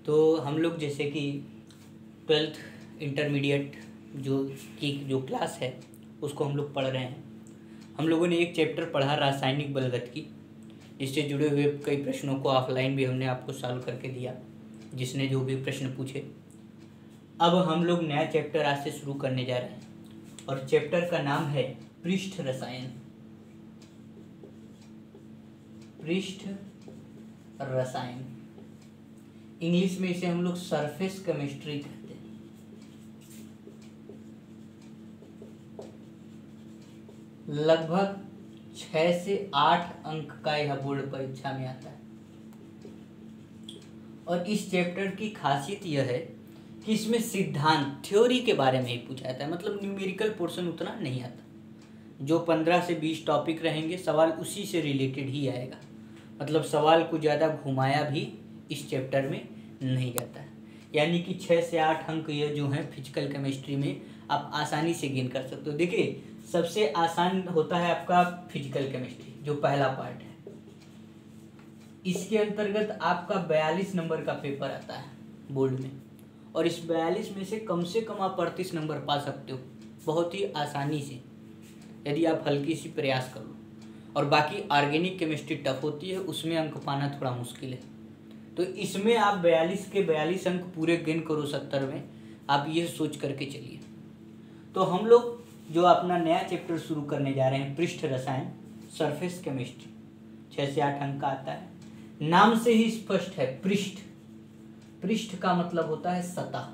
तो हम लोग जैसे कि 12th इंटरमीडिएट जो क्लास है उसको हम लोग पढ़ रहे हैं। हम लोगों ने एक चैप्टर पढ़ा रासायनिक बलगत जिससे जुड़े हुए कई प्रश्नों को ऑफलाइन भी हमने आपको सॉल्व करके दिया, जिसने जो भी प्रश्न पूछे। अब हम लोग नया चैप्टर आज से शुरू करने जा रहे हैं और चैप्टर का नाम है पृष्ठ रसायन। पृष्ठ रसायन, इंग्लिश में इसे हम लोग सरफेस केमिस्ट्री कहते हैं। लगभग 6 से 8 अंक का यह बोर्ड परीक्षा में आता है और इस चैप्टर की खासियत यह है कि इसमें सिद्धांत थ्योरी के बारे में ही पूछा जाता है, मतलब न्यूमेरिकल पोर्शन उतना नहीं आता। जो 15 से 20 टॉपिक रहेंगे सवाल उसी से रिलेटेड ही आएगा, मतलब सवाल को ज़्यादा घुमाया भी इस चैप्टर में नहीं जाता है। यानी कि 6 से 8 अंक ये जो हैं फिजिकल केमिस्ट्री में आप आसानी से गेन कर सकते हो। देखिए सबसे आसान होता है आपका फिजिकल केमिस्ट्री, जो पहला पार्ट है। इसके अंतर्गत आपका 42 नंबर का पेपर आता है बोर्ड में और इस 42 में से कम आप 38 नंबर पा सकते हो बहुत ही आसानी से, यदि आप हल्की सी प्रयास करो। और बाकी ऑर्गेनिक केमिस्ट्री टफ होती है, उसमें अंक पाना थोड़ा मुश्किल है। तो इसमें आप 42 के 42 अंक पूरे गेन करो 70 में, आप ये सोच करके चलिए। तो हम लोग जो अपना नया चैप्टर शुरू करने जा रहे हैं पृष्ठ रसायन, सरफेस केमिस्ट्री, 6 से 8 अंक का आता है। नाम से ही स्पष्ट है पृष्ठ। पृष्ठ का मतलब होता है सतह,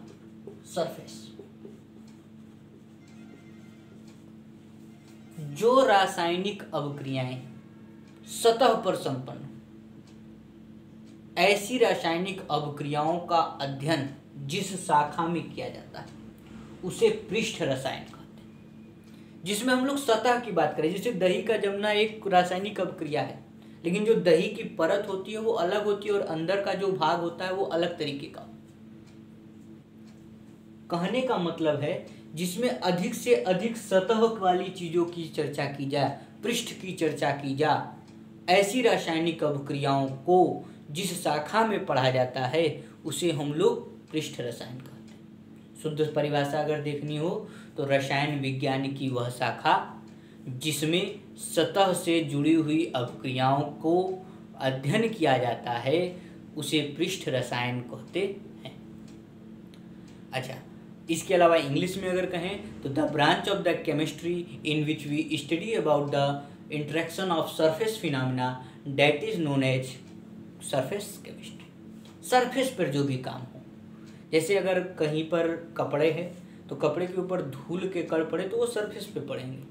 सरफेस। जो रासायनिक अभिक्रियाएं सतह पर संपन्न, ऐसी रासायनिक अभिक्रियाओं का अध्ययन जिस शाखा में किया जाता है उसे पृष्ठ रसायन कहते हैं। जिसमें हम लोग सतह की बात करें, जैसे दही का जमना एक रासायनिक अभिक्रिया है, लेकिन जो दही की परत होती है वो अलग होती है और अंदर का जो भाग होता है वो अलग तरीके का। कहने का मतलब है जिसमें अधिक से अधिक सतह वाली चीजों की चर्चा की जाए, पृष्ठ की चर्चा की जाए, ऐसी रासायनिक अभिक्रियाओं को जिस शाखा में पढ़ा जाता है उसे हम लोग पृष्ठ रसायन कहते हैं। शुद्ध परिभाषा अगर देखनी हो तो रसायन विज्ञान की वह शाखा जिसमें सतह से जुड़ी हुई अभिक्रियाओं को अध्ययन किया जाता है उसे पृष्ठ रसायन कहते हैं। अच्छा, इसके अलावा इंग्लिश में अगर कहें तो the branch of the chemistry in which we study about the interaction of surface phenomena that is known as surface chemistry. Surface पर जो भी काम हो, जैसे अगर कहीं पर कपड़े हैं तो कपड़े के ऊपर धूल के कण पड़े तो वो सरफेस पे पड़ेंगे।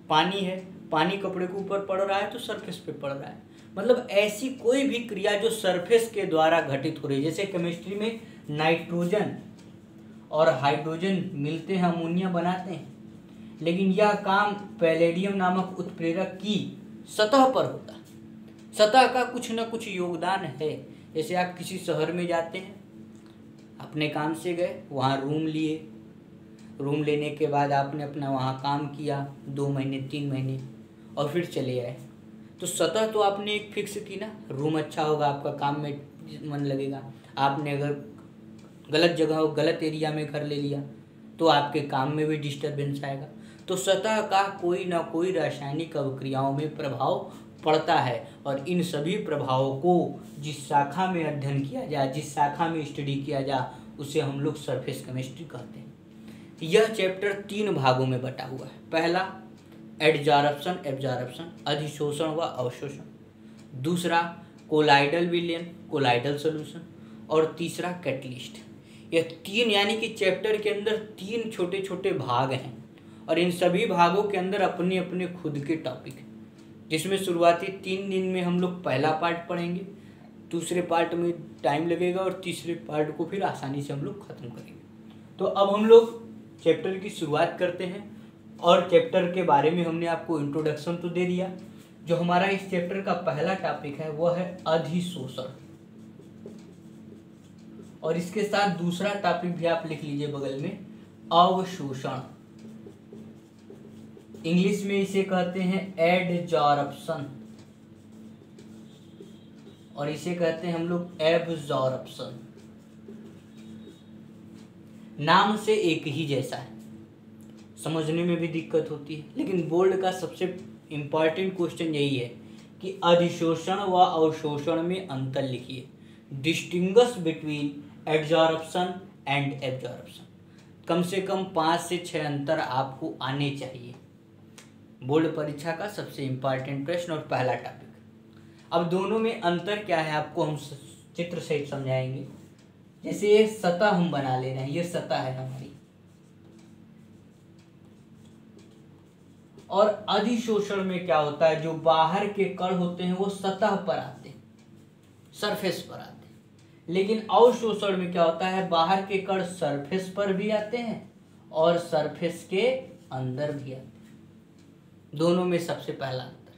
पानी है, पानी कपड़े के ऊपर पड़ रहा है तो सरफेस पे पड़ रहा है। मतलब ऐसी कोई भी क्रिया जो सरफेस के द्वारा घटित हो रही है, जैसे केमिस्ट्री में नाइट्रोजन और हाइड्रोजन मिलते हैं, अमोनिया बनाते हैं, लेकिन यह काम पैलेडियम नामक उत्प्रेरक की सतह पर होता है। सतह का कुछ न कुछ योगदान है। जैसे आप किसी शहर में जाते हैं, अपने काम से गए, वहाँ रूम लिए, रूम लेने के बाद आपने अपना वहाँ काम किया 2 महीने 3 महीने और फिर चले आए, तो सतह तो आपने एक फिक्स की ना, रूम अच्छा होगा, आपका काम में मन लगेगा। आपने अगर गलत जगह हो, गलत एरिया में घर ले लिया तो आपके काम में भी डिस्टर्बेंस आएगा। तो सतह का कोई ना कोई रासायनिक अभिक्रियाओं में प्रभाव पड़ता है और इन सभी प्रभावों को जिस शाखा में अध्ययन किया जाए, जिस शाखा में स्टडी किया जाए, उसे हम लोग सरफेस केमिस्ट्री कहते हैं। यह चैप्टर 3 भागों में बटा हुआ है। पहला एडजॉर्प्शन एब्जॉर्प्शन, अधिशोषण व अवशोषण। दूसरा कोलाइडल विलयन, कोलाइडल सॉल्यूशन। और तीसरा कैटलिस्ट। यह 3 यानी कि चैप्टर के अंदर 3 छोटे छोटे भाग हैं और इन सभी भागों के अंदर अपने अपने खुद के टॉपिक हैं, जिसमें शुरुआती 3 दिन में हम लोग पहला पार्ट पढ़ेंगे, दूसरे पार्ट में टाइम लगेगा और तीसरे पार्ट को फिर आसानी से हम लोग ख़त्म करेंगे। तो अब हम लोग चैप्टर की शुरुआत करते हैं और चैप्टर के बारे में हमने आपको इंट्रोडक्शन तो दे दिया। जो हमारा इस चैप्टर का पहला टॉपिक है वह है अधिशोषण, और इसके साथ दूसरा टॉपिक भी आप लिख लीजिए बगल में, अवशोषण। इंग्लिश में इसे कहते हैं एडजॉर्प्शन और इसे कहते हैं हम लोग एब्जॉर्प्शन। नाम से एक ही जैसा है, समझने में भी दिक्कत होती है। लेकिन बोर्ड का सबसे इम्पॉर्टेंट क्वेश्चन यही है कि अधिशोषण व अवशोषण में अंतर लिखिए। Distinguish between adsorption and absorption. कम से कम 5 से 6 अंतर आपको आने चाहिए। बोर्ड परीक्षा का सबसे इम्पॉर्टेंट प्रश्न और पहला टॉपिक। अब दोनों में अंतर क्या है आपको हम चित्र सहित समझाएंगे। जैसे ये सतह हम बना ले रहे हैं, ये सतह है हमारी, और अधिशोषण में क्या होता है, जो बाहर के कण होते हैं वो सतह पर आते हैं, सरफेस पर आते हैं। लेकिन अवशोषण में क्या होता है, बाहर के कण सरफेस पर भी आते हैं और सरफेस के अंदर भी आते हैं। दोनों में सबसे पहला अंतर,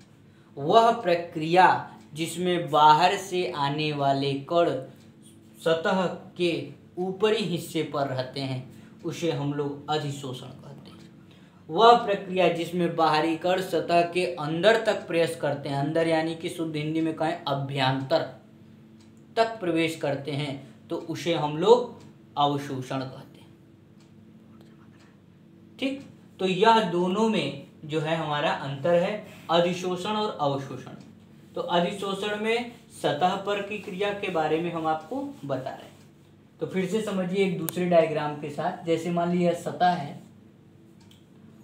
वह प्रक्रिया जिसमें बाहर से आने वाले कण सतह के ऊपरी हिस्से पर रहते हैं उसे हम लोग अधिशोषण कहते हैं। वह प्रक्रिया जिसमें बाहरी कण सतह के अंदर तक प्रवेश करते हैं, अंदर यानी कि शुद्ध हिंदी में कहें अभ्यंतर तक प्रवेश करते हैं, तो उसे हम लोग अवशोषण कहते हैं। ठीक, तो यह दोनों में जो है हमारा अंतर है, अधिशोषण और अवशोषण। तो अधिशोषण में सतह पर की क्रिया के बारे में हम आपको बता रहे हैं। तो फिर से समझिए एक दूसरे डायग्राम के साथ। जैसे मान लीजिए सतह है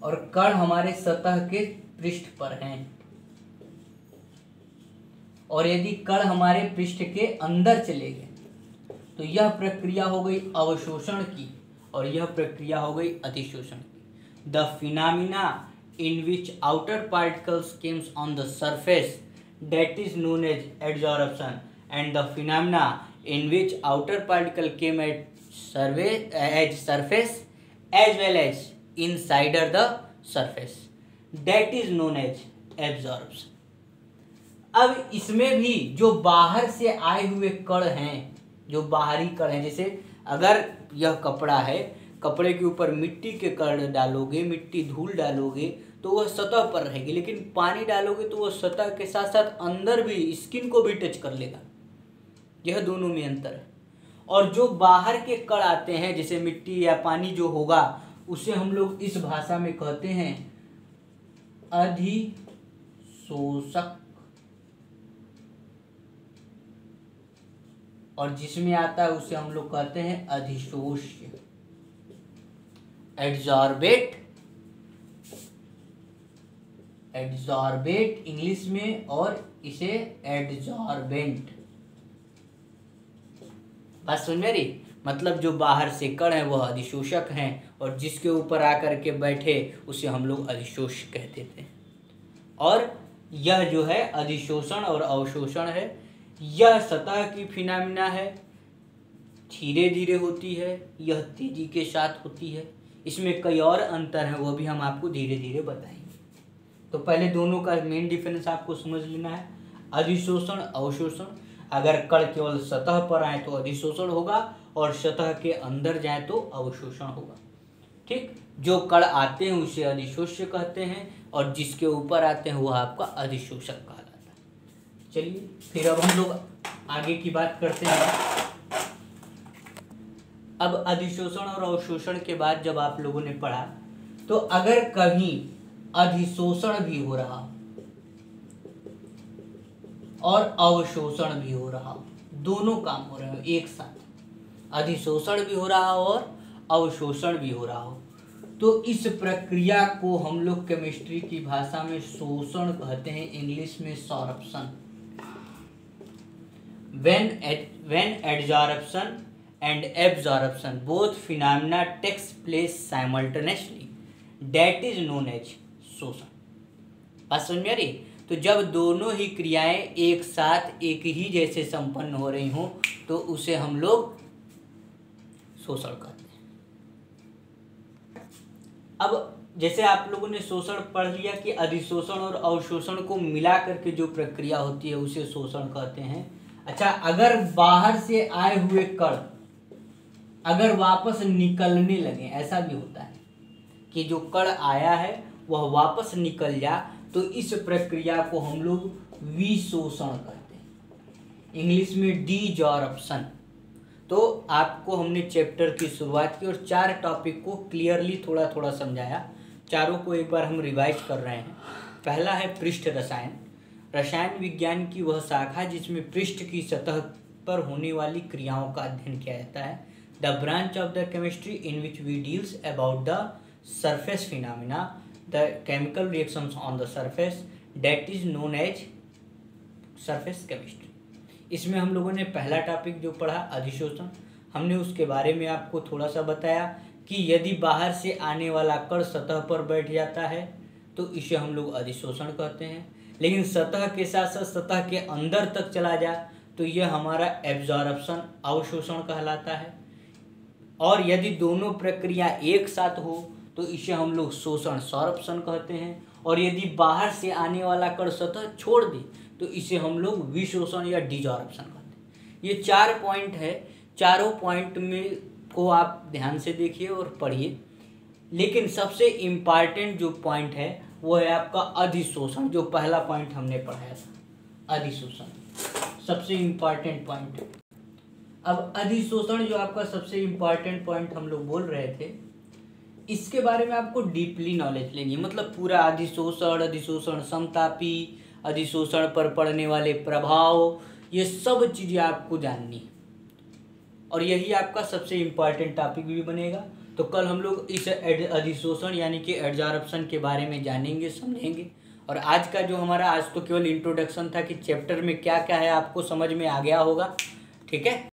और कण हमारे सतह के पृष्ठ पर हैं, और यदि कण हमारे पृष्ठ के अंदर चले गए तो यह प्रक्रिया हो गई अवशोषण की और यह प्रक्रिया हो गई अधिशोषण की। The phenomena in which outer particles Kemps on the surface that is known as adsorption, and the phenomena in which outer particle came at surface as well as inside the surface, that is known as absorption। अब इसमें भी जो बाहर से आए हुए कण हैं, जो बाहरी कण हैं, जैसे अगर यह कपड़ा है, कपड़े के ऊपर मिट्टी के कण डालोगे, मिट्टी धूल डालोगे तो वह सतह पर रहेगी, लेकिन पानी डालोगे तो वह सतह के साथ साथ अंदर भी स्किन को भी टच कर लेगा। यह दोनों में अंतर है। और जो बाहर के कण आते हैं, जैसे मिट्टी या पानी जो होगा, उसे हम लोग इस भाषा में कहते हैं अधिशोषक, और जिसमें आता है उसे हम लोग कहते हैं अधिशोष्य, एड्सॉर्बेट, एड्सॉर्बेट इंग्लिश में, और इसे एड्सॉर्बेंट। बात समझ में आ रही? मतलब जो बाहर से कण है वह अधिशोषक हैं और जिसके ऊपर आकर के बैठे उसे हम लोग अधिशोष्य कहते थे। और यह जो है अधिशोषण और अवशोषण है, यह सतह की फिनोमिना है, धीरे धीरे होती है, यह तेजी के साथ होती है। इसमें कई और अंतर हैं, वह भी हम आपको धीरे धीरे बताएंगे। तो पहले दोनों का मेन डिफरेंस आपको समझ लेना है, अधिशोषण अवशोषण। अगर कण केवल सतह पर आए तो अधिशोषण होगा और सतह के अंदर जाए तो अवशोषण होगा। ठीक, जो कण आते हैं उसे अधिशोष्य कहते हैं और जिसके ऊपर आते हैं वह आपका अधिशोषक कहलाता है। चलिए फिर अब हम लोग आगे की बात करते हैं। अब अधिशोषण और अवशोषण के बाद जब आप लोगों ने पढ़ा, तो अगर कहीं अधिशोषण भी हो रहा और अवशोषण भी हो रहा, दोनों काम हो रहे हो एक साथ, अधिशोषण भी हो रहा हो और अवशोषण भी हो रहा हो, तो इस प्रक्रिया को हम लोग केमिस्ट्री की भाषा में शोषण कहते हैं, इंग्लिश में sorption. when adsorption and absorption both phenomena takes place simultaneously, that is known as शोषण। बात समझ में आ रही? तो जब दोनों ही क्रियाएं एक साथ एक ही जैसे संपन्न हो रही हों तो उसे हम लोग शोषण कहते हैं। अब जैसे आप लोगों ने शोषण पढ़ लिया कि अधिशोषण और अवशोषण को मिला करके जो प्रक्रिया होती है उसे शोषण कहते हैं। अच्छा, अगर बाहर से आए हुए कण अगर वापस निकलने लगे, ऐसा भी होता है कि जो कण आया है वह वापस निकल जा, तो इस प्रक्रिया को हम लोग विशोषण कहते हैं, इंग्लिश में डीजॉर्प्शन। तो आपको हमने चैप्टर की शुरुआत की और 4 टॉपिक को क्लियरली थोड़ा थोड़ा समझाया। चारों को एक बार हम रिवाइज कर रहे हैं। पहला है पृष्ठ रसायन। रसायन विज्ञान की वह शाखा जिसमें पृष्ठ की सतह पर होने वाली क्रियाओं का अध्ययन किया जाता है। The branch of the chemistry in which we deals about the surface phenomena, the chemical reactions on the surface, that is known as surface chemistry. इसमें हम लोगों ने पहला टॉपिक जो पढ़ा अधिशोषण, हमने उसके बारे में आपको थोड़ा सा बताया कि यदि बाहर से आने वाला कण सतह पर बैठ जाता है तो इसे हम लोग अधिशोषण कहते हैं, लेकिन सतह के साथ साथ सतह के अंदर तक चला जाए तो यह हमारा एब्जॉर्प्शन अवशोषण कहलाता है। और यदि दोनों प्रक्रिया एक साथ हो तो इसे हम लोग शोषण सौरप्शन कहते हैं। और यदि बाहर से आने वाला कण सतह छोड़ दे तो इसे हम लोग विशोषण या डिजॉर्प्शन कहते हैं। ये 4 पॉइंट है, चारों पॉइंट में को आप ध्यान से देखिए और पढ़िए। लेकिन सबसे इम्पॉर्टेंट जो पॉइंट है वो है आपका अधिशोषण, जो पहला पॉइंट हमने पढ़ाया था, अधिशोषण सबसे इम्पॉर्टेंट पॉइंट। अब अधिशोषण जो आपका सबसे इम्पॉर्टेंट पॉइंट हम लोग बोल रहे थे, इसके बारे में आपको डीपली नॉलेज लेनी है। मतलब पूरा अधिशोषण समतापी, अधिशोषण पर पड़ने वाले प्रभाव, ये सब चीज़ें आपको जाननी है और यही आपका सबसे इम्पॉर्टेंट टॉपिक भी बनेगा। तो कल हम लोग इस अधिशोषण यानी कि एब्जॉर्प्शन के बारे में जानेंगे, समझेंगे। और आज का जो हमारा, आज तो केवल इंट्रोडक्शन था कि चैप्टर में क्या क्या है आपको समझ में आ गया होगा। ठीक है।